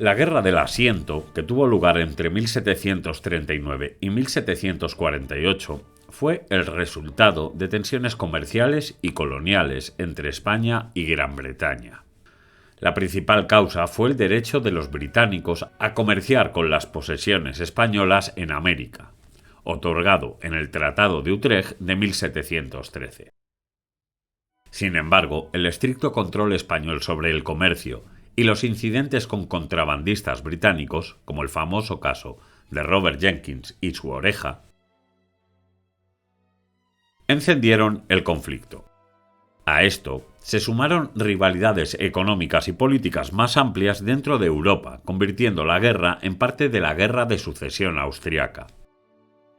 La Guerra del Asiento, que tuvo lugar entre 1739 y 1748, fue el resultado de tensiones comerciales y coloniales entre España y Gran Bretaña. La principal causa fue el derecho de los británicos a comerciar con las posesiones españolas en América, otorgado en el Tratado de Utrecht de 1713. Sin embargo, el estricto control español sobre el comercio y los incidentes con contrabandistas británicos, como el famoso caso de Robert Jenkins y su oreja, encendieron el conflicto. A esto se sumaron rivalidades económicas y políticas más amplias dentro de Europa, convirtiendo la guerra en parte de la Guerra de Sucesión Austriaca.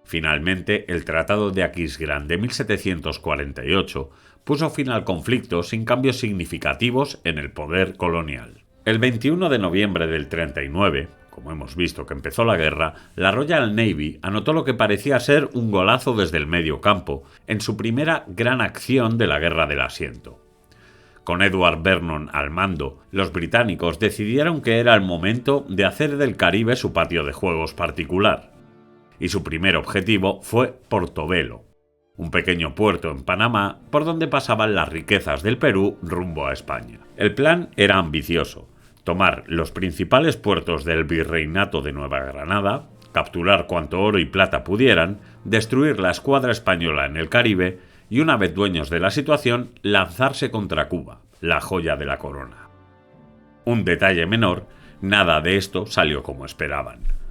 Finalmente, el Tratado de Aquisgrán de 1748 puso fin al conflicto sin cambios significativos en el poder colonial. El 21 de noviembre del 39, como hemos visto que empezó la guerra, la Royal Navy anotó lo que parecía ser un golazo desde el medio campo en su primera gran acción de la Guerra del Asiento. Con Edward Vernon al mando, los británicos decidieron que era el momento de hacer del Caribe su patio de juegos particular, y su primer objetivo fue Portobelo, un pequeño puerto en Panamá por donde pasaban las riquezas del Perú rumbo a España. El plan era ambicioso: tomar los principales puertos del Virreinato de Nueva Granada, capturar cuanto oro y plata pudieran, destruir la escuadra española en el Caribe y, una vez dueños de la situación, lanzarse contra Cuba, la joya de la corona. Un detalle menor: nada de esto salió como esperaban.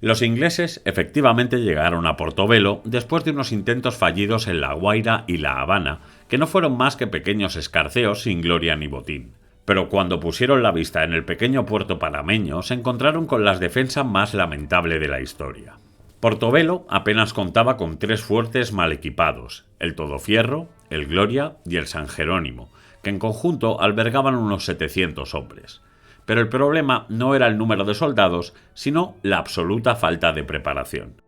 Los ingleses efectivamente llegaron a Portobelo después de unos intentos fallidos en La Guaira y La Habana, que no fueron más que pequeños escarceos sin gloria ni botín. Pero cuando pusieron la vista en el pequeño puerto panameño, se encontraron con la defensa más lamentable de la historia. Portobelo apenas contaba con 3 fuertes mal equipados: el Todofierro, el Gloria y el San Jerónimo, que en conjunto albergaban unos 700 hombres. Pero el problema no era el número de soldados, sino la absoluta falta de preparación.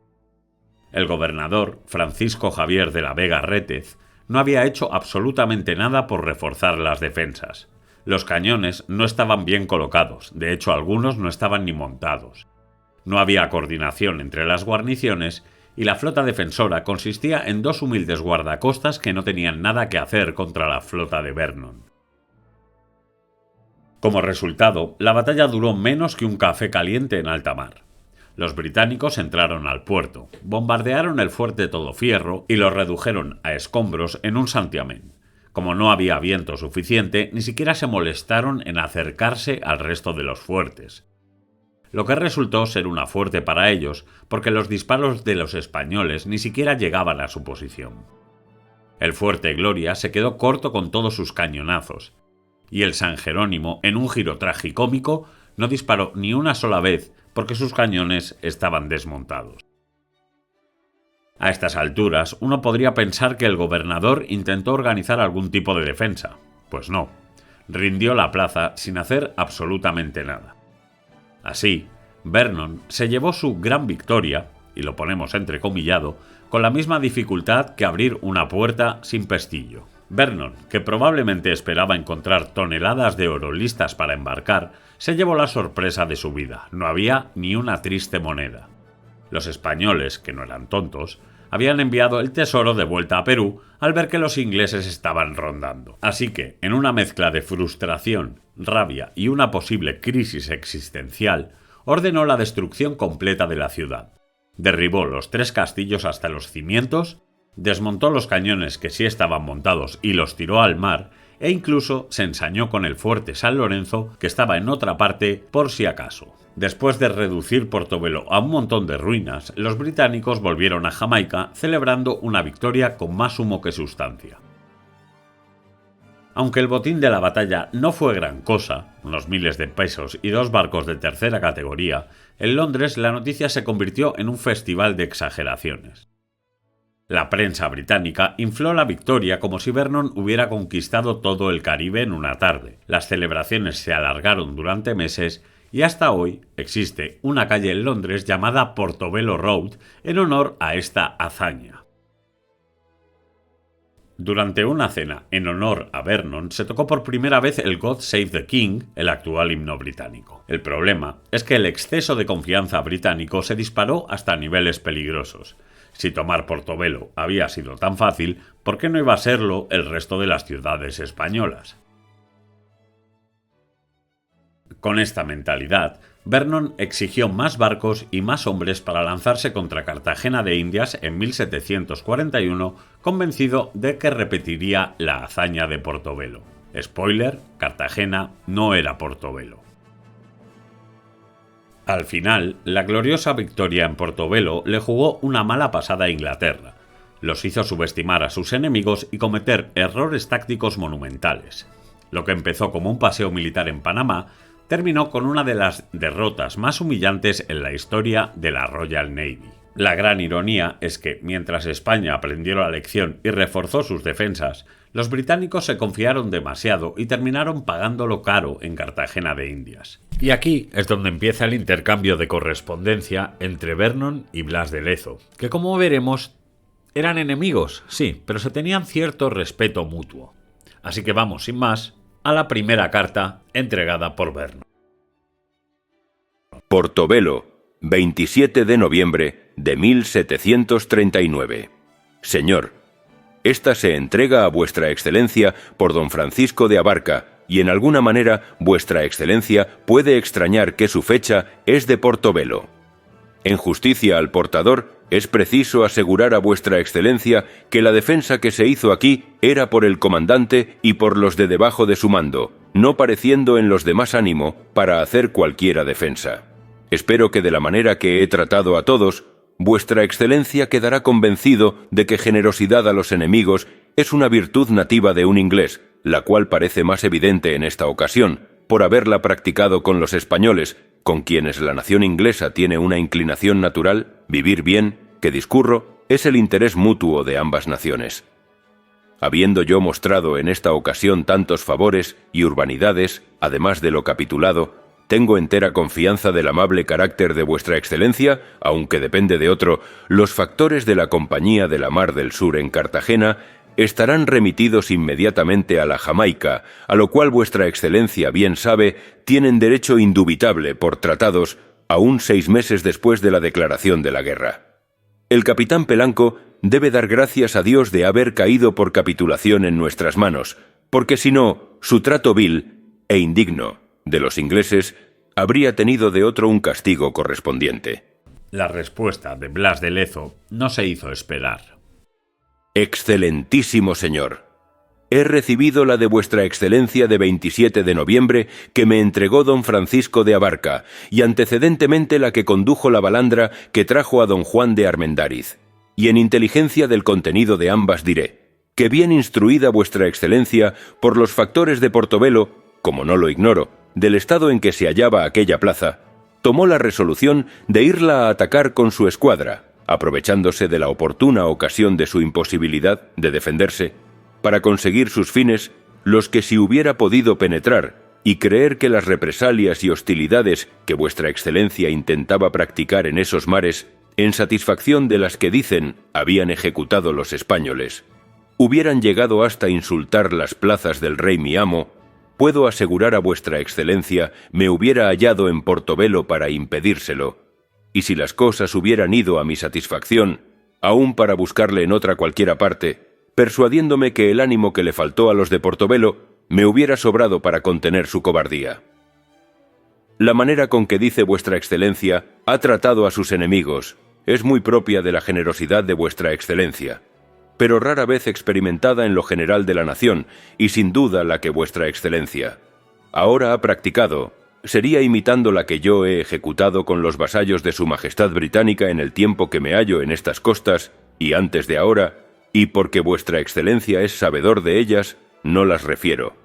El gobernador, Francisco Javier de la Vega Rétez, no había hecho absolutamente nada por reforzar las defensas. Los cañones no estaban bien colocados, de hecho algunos no estaban ni montados. No había coordinación entre las guarniciones y la flota defensora consistía en 2 humildes guardacostas que no tenían nada que hacer contra la flota de Vernon. Como resultado, la batalla duró menos que un café caliente en alta mar. Los británicos entraron al puerto, bombardearon el fuerte Todofierro y lo redujeron a escombros en un santiamén. Como no había viento suficiente, ni siquiera se molestaron en acercarse al resto de los fuertes, lo que resultó ser una suerte para ellos, porque los disparos de los españoles ni siquiera llegaban a su posición. El fuerte Gloria se quedó corto con todos sus cañonazos, y el San Jerónimo, en un giro tragicómico, no disparó ni una sola vez porque sus cañones estaban desmontados. A estas alturas, uno podría pensar que el gobernador intentó organizar algún tipo de defensa. Pues no, rindió la plaza sin hacer absolutamente nada. Así, Vernon se llevó su gran victoria, y lo ponemos entrecomillado, con la misma dificultad que abrir una puerta sin pestillo. Vernon, que probablemente esperaba encontrar toneladas de oro listas para embarcar, se llevó la sorpresa de su vida: no había ni una triste moneda. Los españoles, que no eran tontos, habían enviado el tesoro de vuelta a Perú al ver que los ingleses estaban rondando. Así que, en una mezcla de frustración, rabia y una posible crisis existencial, ordenó la destrucción completa de la ciudad. Derribó los 3 castillos hasta los cimientos, desmontó los cañones que sí estaban montados y los tiró al mar, e incluso se ensañó con el fuerte San Lorenzo, que estaba en otra parte por si acaso. Después de reducir Portobelo a un montón de ruinas, los británicos volvieron a Jamaica celebrando una victoria con más humo que sustancia. Aunque el botín de la batalla no fue gran cosa, unos miles de pesos y 2 barcos de tercera categoría, en Londres la noticia se convirtió en un festival de exageraciones. La prensa británica infló la victoria como si Vernon hubiera conquistado todo el Caribe en una tarde. Las celebraciones se alargaron durante meses y hasta hoy existe una calle en Londres llamada Portobelo Road en honor a esta hazaña. Durante una cena en honor a Vernon se tocó por primera vez el God Save the King, el actual himno británico. El problema es que el exceso de confianza británico se disparó hasta niveles peligrosos. Si tomar Portobelo había sido tan fácil, ¿por qué no iba a serlo el resto de las ciudades españolas? Con esta mentalidad, Vernon exigió más barcos y más hombres para lanzarse contra Cartagena de Indias en 1741, convencido de que repetiría la hazaña de Portobelo. Spoiler, Cartagena no era Portobelo. Al final, la gloriosa victoria en Portobelo le jugó una mala pasada a Inglaterra. Los hizo subestimar a sus enemigos y cometer errores tácticos monumentales. Lo que empezó como un paseo militar en Panamá terminó con una de las derrotas más humillantes en la historia de la Royal Navy. La gran ironía es que, mientras España aprendió la lección y reforzó sus defensas, los británicos se confiaron demasiado y terminaron pagándolo caro en Cartagena de Indias. Y aquí es donde empieza el intercambio de correspondencia entre Vernon y Blas de Lezo, que como veremos eran enemigos, sí, pero se tenían cierto respeto mutuo. Así que vamos, sin más, a la primera carta entregada por Vernon. Portobelo, 27 de noviembre de 1739. Señor, esta se entrega a vuestra excelencia por don Francisco de Abarca, y en alguna manera vuestra excelencia puede extrañar que su fecha es de Portobelo. En justicia al portador, es preciso asegurar a vuestra excelencia que la defensa que se hizo aquí era por el comandante y por los de debajo de su mando, no pareciendo en los demás ánimo para hacer cualquiera defensa. Espero que de la manera que he tratado a todos, vuestra excelencia quedará convencido de que generosidad a los enemigos es una virtud nativa de un inglés, la cual parece más evidente en esta ocasión, por haberla practicado con los españoles, con quienes la nación inglesa tiene una inclinación natural, vivir bien, que discurro, es el interés mutuo de ambas naciones. Habiendo yo mostrado en esta ocasión tantos favores y urbanidades, además de lo capitulado, tengo entera confianza del amable carácter de vuestra excelencia, aunque depende de otro, los factores de la Compañía de la Mar del Sur en Cartagena estarán remitidos inmediatamente a la Jamaica, a lo cual vuestra excelencia bien sabe, tienen derecho indubitable por tratados, aún 6 meses después de la declaración de la guerra. El capitán Pelanco debe dar gracias a Dios de haber caído por capitulación en nuestras manos, porque si no, su trato vil e indigno de los ingleses habría tenido de otro un castigo correspondiente. La respuesta de Blas de Lezo no se hizo esperar. Excelentísimo señor, he recibido la de vuestra excelencia de 27 de noviembre que me entregó don Francisco de Abarca y antecedentemente la que condujo la balandra que trajo a don Juan de Armendáriz. Y en inteligencia del contenido de ambas diré, que bien instruida vuestra excelencia por los factores de Portobelo, como no lo ignoro, del estado en que se hallaba aquella plaza, tomó la resolución de irla a atacar con su escuadra, aprovechándose de la oportuna ocasión de su imposibilidad de defenderse, para conseguir sus fines, los que si hubiera podido penetrar y creer que las represalias y hostilidades que vuestra excelencia intentaba practicar en esos mares, en satisfacción de las que dicen habían ejecutado los españoles, hubieran llegado hasta insultar las plazas del rey mi amo, puedo asegurar a vuestra excelencia me hubiera hallado en Portobelo para impedírselo, y si las cosas hubieran ido a mi satisfacción, aún para buscarle en otra cualquiera parte, persuadiéndome que el ánimo que le faltó a los de Portobelo me hubiera sobrado para contener su cobardía. La manera con que dice vuestra excelencia ha tratado a sus enemigos es muy propia de la generosidad de vuestra excelencia, pero rara vez experimentada en lo general de la nación, y sin duda la que vuestra excelencia ahora ha practicado sería imitando la que yo he ejecutado con los vasallos de su majestad británica en el tiempo que me hallo en estas costas, y antes de ahora, y porque vuestra excelencia es sabedor de ellas, no las refiero,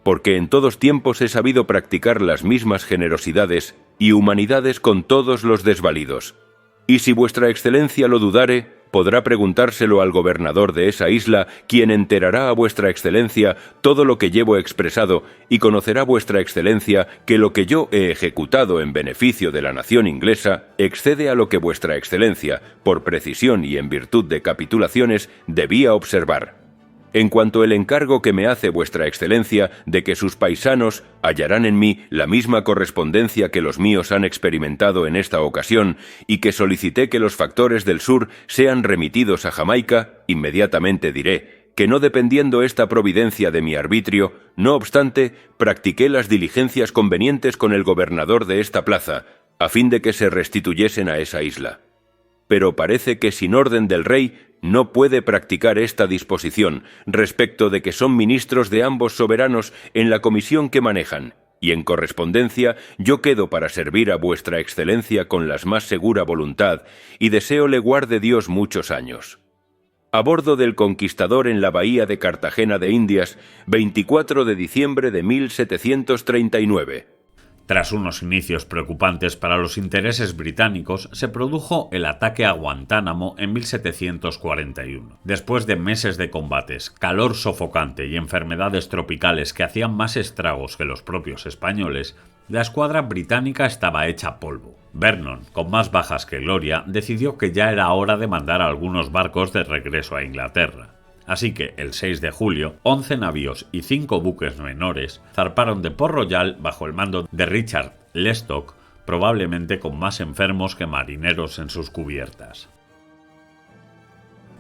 porque en todos tiempos he sabido practicar las mismas generosidades y humanidades con todos los desvalidos. Y si vuestra excelencia lo dudare, podrá preguntárselo al gobernador de esa isla, quien enterará a vuestra excelencia todo lo que llevo expresado, y conocerá vuestra excelencia que lo que yo he ejecutado en beneficio de la nación inglesa excede a lo que vuestra excelencia, por precisión y en virtud de capitulaciones, debía observar. en cuanto el encargo que me hace vuestra excelencia de que sus paisanos hallarán en mí la misma correspondencia que los míos han experimentado en esta ocasión, y que solicité que los factores del sur sean remitidos a Jamaica, inmediatamente diré que, no dependiendo esta providencia de mi arbitrio, no obstante, practiqué las diligencias convenientes con el gobernador de esta plaza, a fin de que se restituyesen a esa isla. Pero parece que sin orden del rey no puede practicar esta disposición, respecto de que son ministros de ambos soberanos en la comisión que manejan, y en correspondencia yo quedo para servir a vuestra excelencia con la más segura voluntad, y deseo le guarde Dios muchos años. A bordo del Conquistador en la bahía de Cartagena de Indias, 24 de diciembre de 1739. Tras unos inicios preocupantes para los intereses británicos, se produjo el ataque a Guantánamo en 1741. Después de meses de combates, calor sofocante y enfermedades tropicales que hacían más estragos que los propios españoles, la escuadra británica estaba hecha polvo. Vernon, con más bajas que gloria, decidió que ya era hora de mandar algunos barcos de regreso a Inglaterra. Así que, el 6 de julio, 11 navíos y 5 buques menores zarparon de Port Royal bajo el mando de Richard Lestock, probablemente con más enfermos que marineros en sus cubiertas.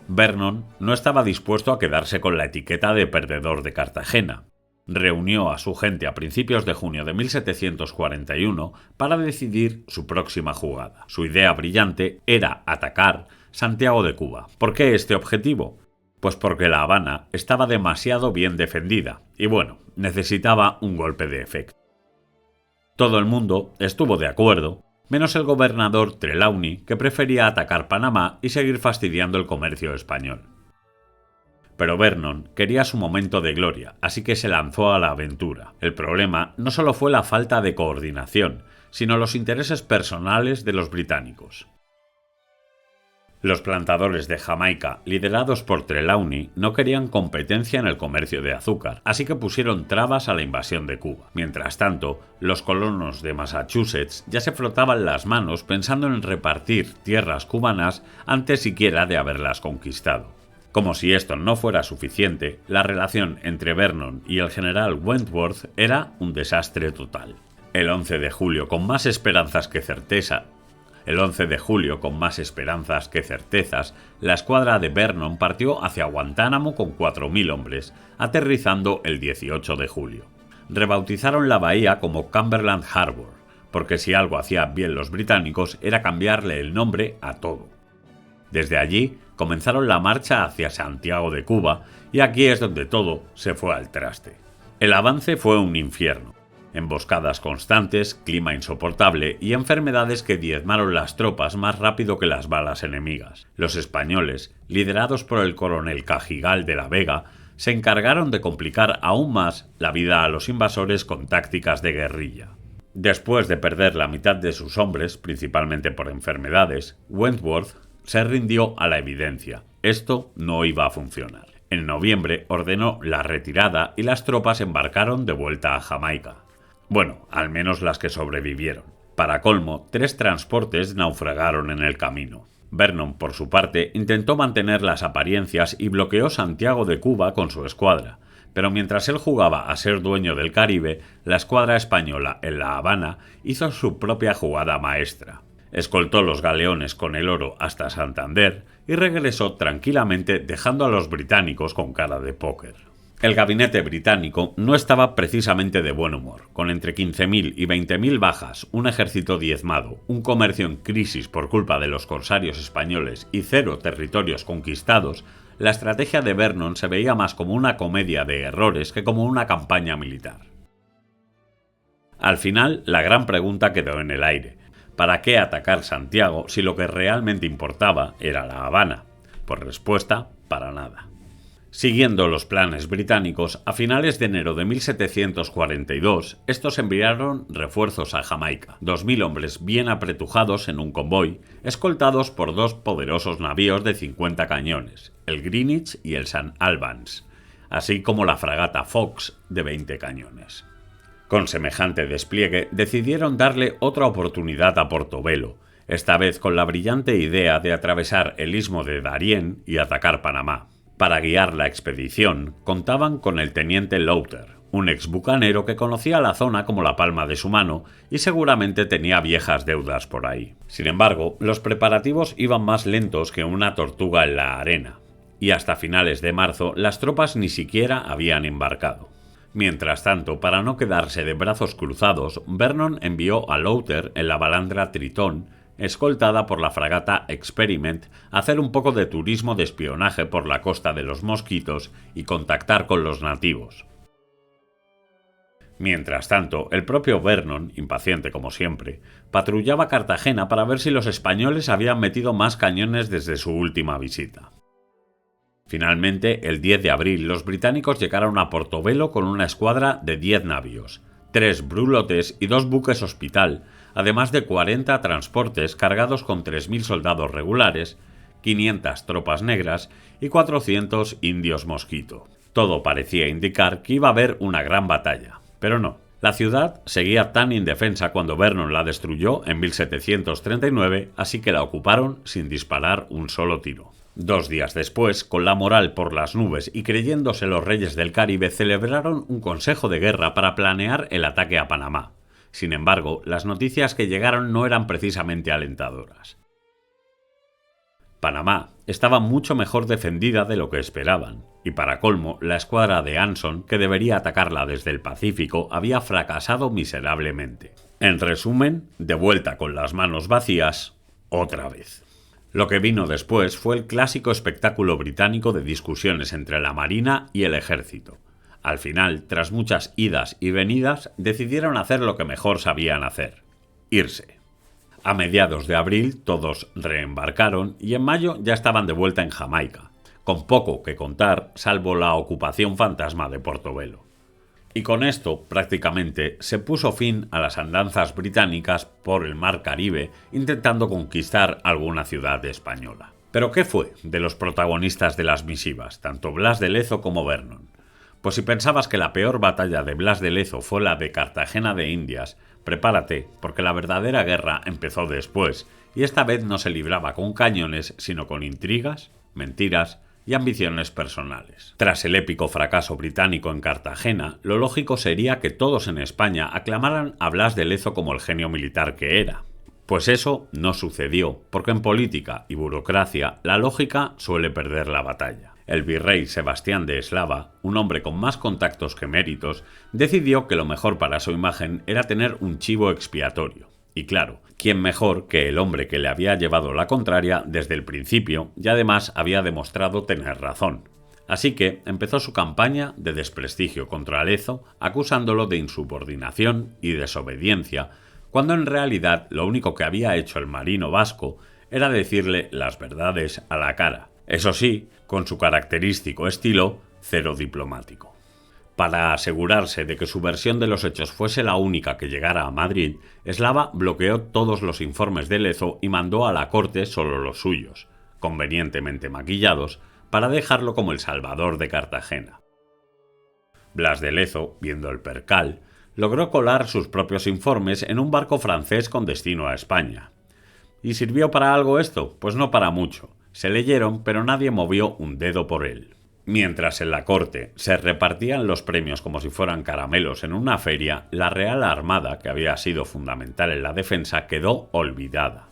Vernon no estaba dispuesto a quedarse con la etiqueta de perdedor de Cartagena. Reunió a su gente a principios de junio de 1741 para decidir su próxima jugada. Su idea brillante era atacar Santiago de Cuba. ¿Por qué este objetivo? Pues porque La Habana estaba demasiado bien defendida y, bueno, necesitaba un golpe de efecto. Todo el mundo estuvo de acuerdo, menos el gobernador Trelawney, que prefería atacar Panamá y seguir fastidiando el comercio español. Pero Vernon quería su momento de gloria, así que se lanzó a la aventura. El problema no solo fue la falta de coordinación, sino los intereses personales de los británicos. Los plantadores de Jamaica, liderados por Trelawney, no querían competencia en el comercio de azúcar, así que pusieron trabas a la invasión de Cuba. Mientras tanto, los colonos de Massachusetts ya se frotaban las manos pensando en repartir tierras cubanas antes siquiera de haberlas conquistado. Como si esto no fuera suficiente, la relación entre Vernon y el general Wentworth era un desastre total. El 11 de julio, con más esperanzas que certezas, la escuadra de Vernon partió hacia Guantánamo con 4.000 hombres, aterrizando el 18 de julio. Rebautizaron la bahía como Cumberland Harbor, porque si algo hacían bien los británicos era cambiarle el nombre a todo. Desde allí comenzaron la marcha hacia Santiago de Cuba, y aquí es donde todo se fue al traste. El avance fue un infierno. Emboscadas constantes, clima insoportable y enfermedades que diezmaron las tropas más rápido que las balas enemigas. Los españoles, liderados por el coronel Cajigal de la Vega, se encargaron de complicar aún más la vida a los invasores con tácticas de guerrilla. Después de perder la mitad de sus hombres, principalmente por enfermedades, Wentworth se rindió a la evidencia. Esto no iba a funcionar. En noviembre ordenó la retirada y las tropas embarcaron de vuelta a Jamaica. Bueno, al menos las que sobrevivieron. Para colmo, 3 transportes naufragaron en el camino. Vernon, por su parte, intentó mantener las apariencias y bloqueó Santiago de Cuba con su escuadra, pero mientras él jugaba a ser dueño del Caribe, la escuadra española en La Habana hizo su propia jugada maestra. Escoltó los galeones con el oro hasta Santander y regresó tranquilamente dejando a los británicos con cara de póker. El gabinete británico no estaba precisamente de buen humor. Con entre 15.000 y 20.000 bajas, un ejército diezmado, un comercio en crisis por culpa de los corsarios españoles y 0 territorios conquistados, la estrategia de Vernon se veía más como una comedia de errores que como una campaña militar. Al final, la gran pregunta quedó en el aire. ¿Para qué atacar Santiago si lo que realmente importaba era La Habana? Por respuesta, para nada. Siguiendo los planes británicos, a finales de enero de 1742, estos enviaron refuerzos a Jamaica, 2.000 hombres bien apretujados en un convoy, escoltados por 2 poderosos navíos de 50 cañones, el Greenwich y el St. Albans, así como la fragata Fox de 20 cañones. Con semejante despliegue, decidieron darle otra oportunidad a Portobelo, esta vez con la brillante idea de atravesar el istmo de Darién y atacar Panamá. Para guiar la expedición contaban con el teniente Lowther, un exbucanero que conocía la zona como la palma de su mano y seguramente tenía viejas deudas por ahí. Sin embargo, los preparativos iban más lentos que una tortuga en la arena, y hasta finales de marzo las tropas ni siquiera habían embarcado. Mientras tanto, para no quedarse de brazos cruzados, Vernon envió a Lowther en la balandra Tritón, escoltada por la fragata Experiment, a hacer un poco de turismo de espionaje por la costa de los Mosquitos y contactar con los nativos. Mientras tanto, el propio Vernon, impaciente como siempre, patrullaba Cartagena para ver si los españoles habían metido más cañones desde su última visita. Finalmente, el 10 de abril, los británicos llegaron a Portobelo con una escuadra de 10 navíos, 3 brulotes y 2 buques hospital, además de 40 transportes cargados con 3.000 soldados regulares, 500 tropas negras y 400 indios mosquito. Todo parecía indicar que iba a haber una gran batalla, pero no. La ciudad seguía tan indefensa cuando Vernon la destruyó en 1739, así que la ocuparon sin disparar un solo tiro. 2 días después, con la moral por las nubes y creyéndose los reyes del Caribe, celebraron un consejo de guerra para planear el ataque a Panamá. Sin embargo, las noticias que llegaron no eran precisamente alentadoras. Panamá estaba mucho mejor defendida de lo que esperaban, y para colmo, la escuadra de Anson, que debería atacarla desde el Pacífico, había fracasado miserablemente. En resumen, de vuelta con las manos vacías, otra vez. Lo que vino después fue el clásico espectáculo británico de discusiones entre la Marina y el Ejército. Al final, tras muchas idas y venidas, decidieron hacer lo que mejor sabían hacer: irse. A mediados de abril todos reembarcaron y en mayo ya estaban de vuelta en Jamaica, con poco que contar salvo la ocupación fantasma de Portobelo. Y con esto, prácticamente, se puso fin a las andanzas británicas por el mar Caribe intentando conquistar alguna ciudad española. ¿Pero qué fue de los protagonistas de las misivas, tanto Blas de Lezo como Vernon? Pues si pensabas que la peor batalla de Blas de Lezo fue la de Cartagena de Indias, prepárate, porque la verdadera guerra empezó después, y esta vez no se libraba con cañones, sino con intrigas, mentiras y ambiciones personales. Tras el épico fracaso británico en Cartagena, lo lógico sería que todos en España aclamaran a Blas de Lezo como el genio militar que era. Pues eso no sucedió, porque en política y burocracia la lógica suele perder la batalla. El virrey Sebastián de Eslava, un hombre con más contactos que méritos, decidió que lo mejor para su imagen era tener un chivo expiatorio. Y claro, ¿quién mejor que el hombre que le había llevado la contraria desde el principio y además había demostrado tener razón? Así que empezó su campaña de desprestigio contra Lezo, acusándolo de insubordinación y desobediencia, cuando en realidad lo único que había hecho el marino vasco era decirle las verdades a la cara. Eso sí, con su característico estilo cero diplomático. Para asegurarse de que su versión de los hechos fuese la única que llegara a Madrid, Eslava bloqueó todos los informes de Lezo y mandó a la corte solo los suyos, convenientemente maquillados, para dejarlo como el salvador de Cartagena. Blas de Lezo, viendo el percal, logró colar sus propios informes en un barco francés con destino a España. ¿Y sirvió para algo esto? Pues no para mucho. Se leyeron, pero nadie movió un dedo por él. Mientras en la corte se repartían los premios como si fueran caramelos en una feria, la Real Armada, que había sido fundamental en la defensa, quedó olvidada.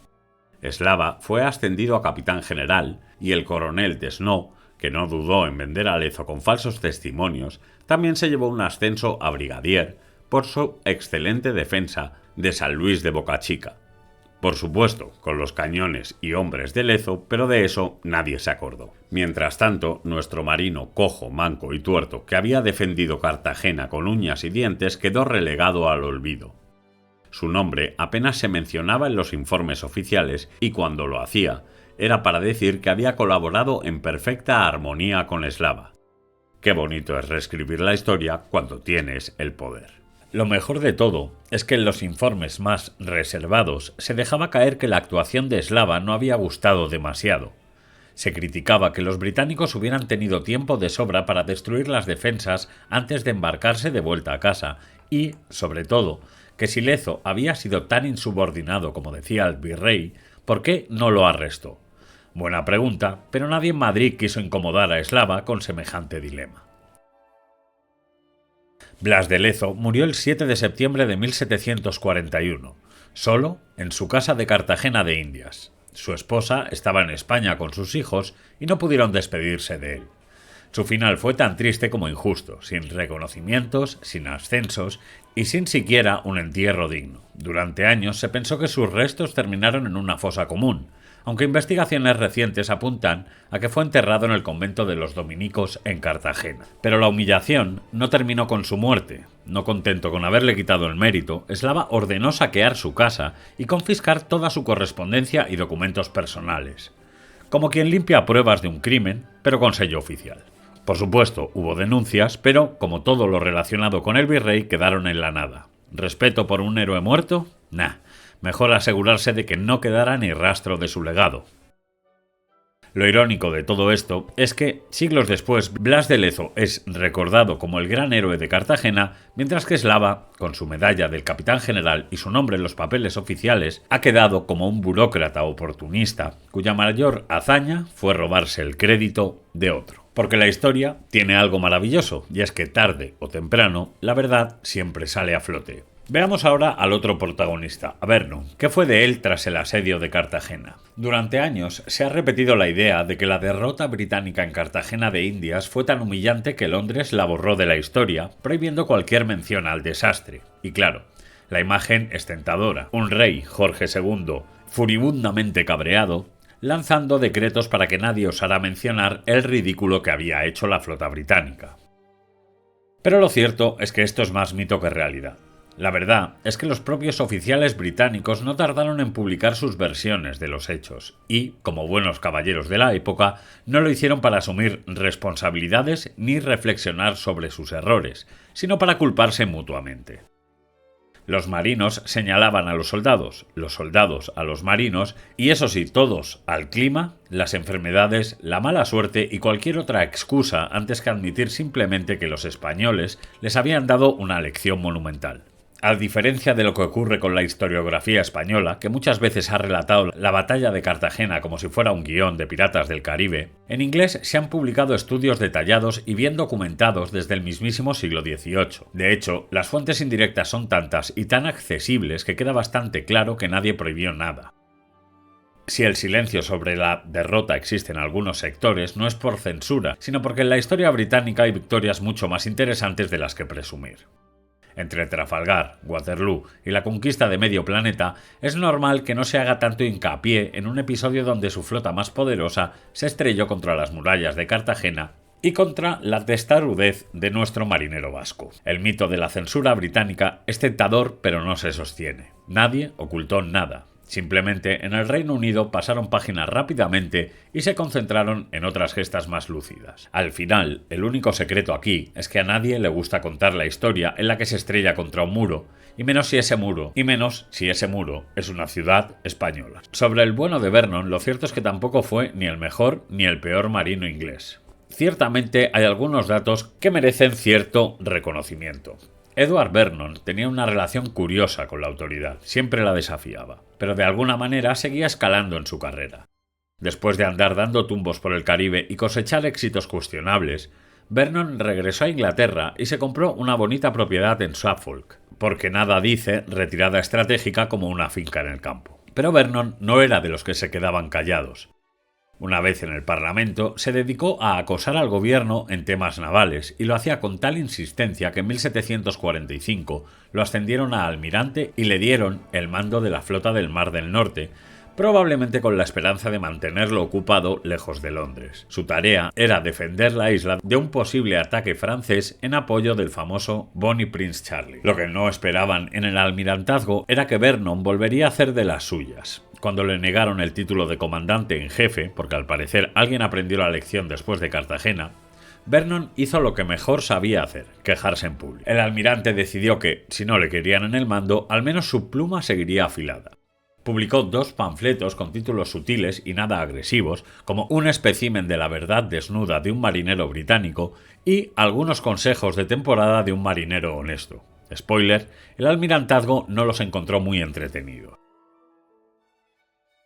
Eslava fue ascendido a capitán general y el coronel Desnaux, que no dudó en vender a Lezo con falsos testimonios, también se llevó un ascenso a brigadier por su excelente defensa de San Luis de Bocachica. Por supuesto, con los cañones y hombres de Lezo, pero de eso nadie se acordó. Mientras tanto, nuestro marino cojo, manco y tuerto, que había defendido Cartagena con uñas y dientes, quedó relegado al olvido. Su nombre apenas se mencionaba en los informes oficiales y cuando lo hacía, era para decir que había colaborado en perfecta armonía con Eslava. Qué bonito es reescribir la historia cuando tienes el poder. Lo mejor de todo es que en los informes más reservados se dejaba caer que la actuación de Eslava no había gustado demasiado. Se criticaba que los británicos hubieran tenido tiempo de sobra para destruir las defensas antes de embarcarse de vuelta a casa y, sobre todo, que si Lezo había sido tan insubordinado como decía el virrey, ¿por qué no lo arrestó? Buena pregunta, pero nadie en Madrid quiso incomodar a Eslava con semejante dilema. Blas de Lezo murió el 7 de septiembre de 1741, solo en su casa de Cartagena de Indias. Su esposa estaba en España con sus hijos y no pudieron despedirse de él. Su final fue tan triste como injusto, sin reconocimientos, sin ascensos y sin siquiera un entierro digno. Durante años se pensó que sus restos terminaron en una fosa común, aunque investigaciones recientes apuntan a que fue enterrado en el convento de los dominicos en Cartagena. Pero la humillación no terminó con su muerte. No contento con haberle quitado el mérito, Eslava ordenó saquear su casa y confiscar toda su correspondencia y documentos personales, como quien limpia pruebas de un crimen, pero con sello oficial. Por supuesto, hubo denuncias, pero, como todo lo relacionado con el virrey, quedaron en la nada. ¿Respeto por un héroe muerto? Nah. Mejor asegurarse de que no quedara ni rastro de su legado. Lo irónico de todo esto es que, siglos después, Blas de Lezo es recordado como el gran héroe de Cartagena, mientras que Eslava, con su medalla del capitán general y su nombre en los papeles oficiales, ha quedado como un burócrata oportunista, cuya mayor hazaña fue robarse el crédito de otro. Porque la historia tiene algo maravilloso, y es que tarde o temprano la verdad siempre sale a flote. Veamos ahora al otro protagonista, a Vernon. ¿Qué fue de él tras el asedio de Cartagena? Durante años se ha repetido la idea de que la derrota británica en Cartagena de Indias fue tan humillante que Londres la borró de la historia, prohibiendo cualquier mención al desastre. Y claro, la imagen es tentadora. Un rey, Jorge II, furibundamente cabreado, lanzando decretos para que nadie osara mencionar el ridículo que había hecho la flota británica. Pero lo cierto es que esto es más mito que realidad. La verdad es que los propios oficiales británicos no tardaron en publicar sus versiones de los hechos y, como buenos caballeros de la época, no lo hicieron para asumir responsabilidades ni reflexionar sobre sus errores, sino para culparse mutuamente. Los marinos señalaban a los soldados a los marinos y eso sí, todos al clima, las enfermedades, la mala suerte y cualquier otra excusa antes que admitir simplemente que los españoles les habían dado una lección monumental. A diferencia de lo que ocurre con la historiografía española, que muchas veces ha relatado la batalla de Cartagena como si fuera un guión de Piratas del Caribe, en inglés se han publicado estudios detallados y bien documentados desde el mismísimo siglo XVIII. De hecho, las fuentes indirectas son tantas y tan accesibles que queda bastante claro que nadie prohibió nada. Si el silencio sobre la derrota existe en algunos sectores, no es por censura, sino porque en la historia británica hay victorias mucho más interesantes de las que presumir. Entre Trafalgar, Waterloo y la conquista de medio planeta, es normal que no se haga tanto hincapié en un episodio donde su flota más poderosa se estrelló contra las murallas de Cartagena y contra la testarudez de nuestro marinero vasco. El mito de la censura británica es tentador, pero no se sostiene. Nadie ocultó nada. Simplemente en el Reino Unido pasaron páginas rápidamente y se concentraron en otras gestas más lúcidas. Al final, el único secreto aquí es que a nadie le gusta contar la historia en la que se estrella contra un muro, y menos si ese muro es una ciudad española. Sobre el bueno de Vernon, lo cierto es que tampoco fue ni el mejor ni el peor marino inglés. Ciertamente hay algunos datos que merecen cierto reconocimiento. Edward Vernon tenía una relación curiosa con la autoridad, siempre la desafiaba, pero de alguna manera seguía escalando en su carrera. Después de andar dando tumbos por el Caribe y cosechar éxitos cuestionables, Vernon regresó a Inglaterra y se compró una bonita propiedad en Suffolk, porque nada dice retirada estratégica como una finca en el campo. Pero Vernon no era de los que se quedaban callados. Una vez en el Parlamento, se dedicó a acosar al gobierno en temas navales y lo hacía con tal insistencia que en 1745 lo ascendieron a almirante y le dieron el mando de la flota del Mar del Norte, probablemente con la esperanza de mantenerlo ocupado lejos de Londres. Su tarea era defender la isla de un posible ataque francés en apoyo del famoso Bonnie Prince Charlie. Lo que no esperaban en el almirantazgo era que Vernon volvería a hacer de las suyas. Cuando le negaron el título de comandante en jefe, porque al parecer alguien aprendió la lección después de Cartagena, Vernon hizo lo que mejor sabía hacer, quejarse en público. El almirante decidió que, si no le querían en el mando, al menos su pluma seguiría afilada. Publicó 2 panfletos con títulos sutiles y nada agresivos, como un espécimen de la verdad desnuda de un marinero británico y algunos consejos de temporada de un marinero honesto. Spoiler, el almirantazgo no los encontró muy entretenidos.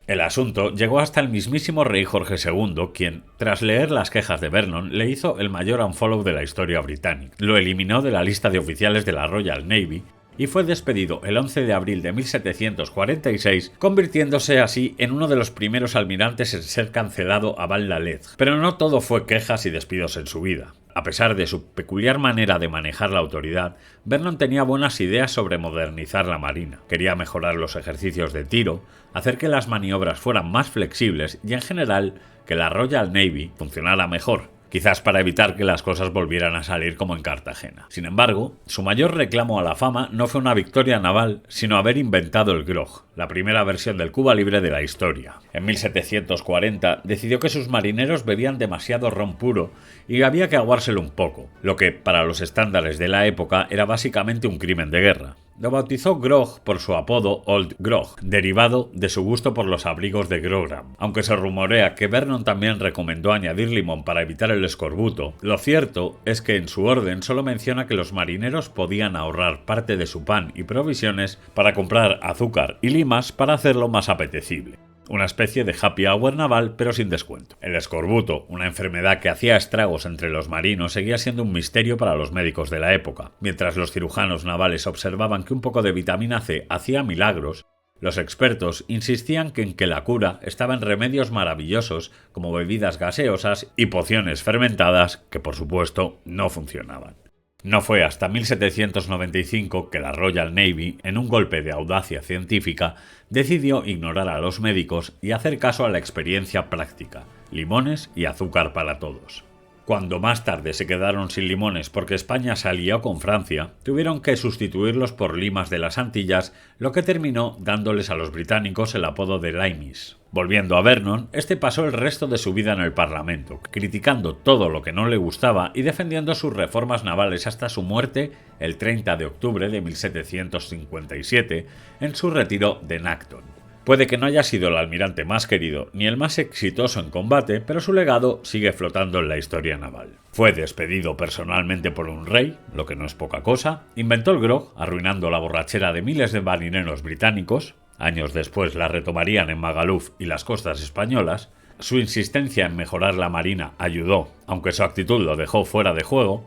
El asunto llegó hasta el mismísimo rey Jorge II, quien, tras leer las quejas de Vernon, le hizo el mayor unfollow de la historia británica. Lo eliminó de la lista de oficiales de la Royal Navy y fue despedido el 11 de abril de 1746, convirtiéndose así en uno de los primeros almirantes en ser cancelado a Val-la-Lettre. Pero no todo fue quejas y despidos en su vida. A pesar de su peculiar manera de manejar la autoridad, Vernon tenía buenas ideas sobre modernizar la marina. Quería mejorar los ejercicios de tiro, hacer que las maniobras fueran más flexibles y, en general, que la Royal Navy funcionara mejor, quizás para evitar que las cosas volvieran a salir como en Cartagena. Sin embargo, su mayor reclamo a la fama no fue una victoria naval, sino haber inventado el grog, la primera versión del Cuba Libre de la historia. En 1740 decidió que sus marineros bebían demasiado ron puro y había que aguárselo un poco, lo que para los estándares de la época era básicamente un crimen de guerra. Lo bautizó Grog por su apodo Old Grog, derivado de su gusto por los abrigos de Grogram. Aunque se rumorea que Vernon también recomendó añadir limón para evitar el escorbuto, lo cierto es que en su orden solo menciona que los marineros podían ahorrar parte de su pan y provisiones para comprar azúcar y limas para hacerlo más apetecible. Una especie de happy hour naval, pero sin descuento. El escorbuto, una enfermedad que hacía estragos entre los marinos, seguía siendo un misterio para los médicos de la época. Mientras los cirujanos navales observaban que un poco de vitamina C hacía milagros, los expertos insistían en que la cura estaba en remedios maravillosos como bebidas gaseosas y pociones fermentadas que, por supuesto, no funcionaban. No fue hasta 1795 que la Royal Navy, en un golpe de audacia científica, decidió ignorar a los médicos y hacer caso a la experiencia práctica: limones y azúcar para todos. Cuando más tarde se quedaron sin limones porque España se alió con Francia, tuvieron que sustituirlos por limas de las Antillas, lo que terminó dándoles a los británicos el apodo de limeys. Volviendo a Vernon, este pasó el resto de su vida en el Parlamento, criticando todo lo que no le gustaba y defendiendo sus reformas navales hasta su muerte el 30 de octubre de 1757 en su retiro de Nacton. Puede que no haya sido el almirante más querido ni el más exitoso en combate, pero su legado sigue flotando en la historia naval. Fue despedido personalmente por un rey, lo que no es poca cosa, inventó el grog, arruinando la borrachera de miles de marineros británicos. Años después la retomarían en Magaluf y las costas españolas. Su insistencia en mejorar la marina ayudó, aunque su actitud lo dejó fuera de juego,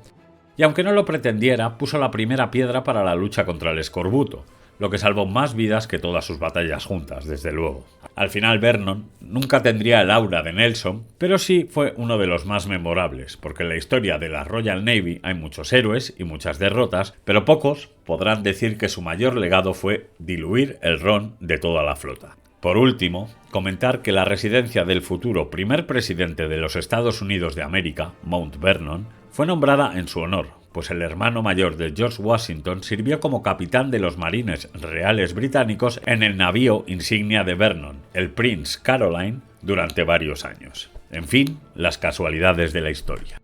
y aunque no lo pretendiera, puso la primera piedra para la lucha contra el escorbuto, lo que salvó más vidas que todas sus batallas juntas, desde luego. Al final Vernon nunca tendría el aura de Nelson, pero sí fue uno de los más memorables, porque en la historia de la Royal Navy hay muchos héroes y muchas derrotas, pero pocos podrán decir que su mayor legado fue diluir el ron de toda la flota. Por último, comentar que la residencia del futuro primer presidente de los Estados Unidos de América, Mount Vernon, fue nombrada en su honor, pues el hermano mayor de George Washington sirvió como capitán de los marines reales británicos en el navío insignia de Vernon, el Prince Caroline, durante varios años. En fin, las casualidades de la historia.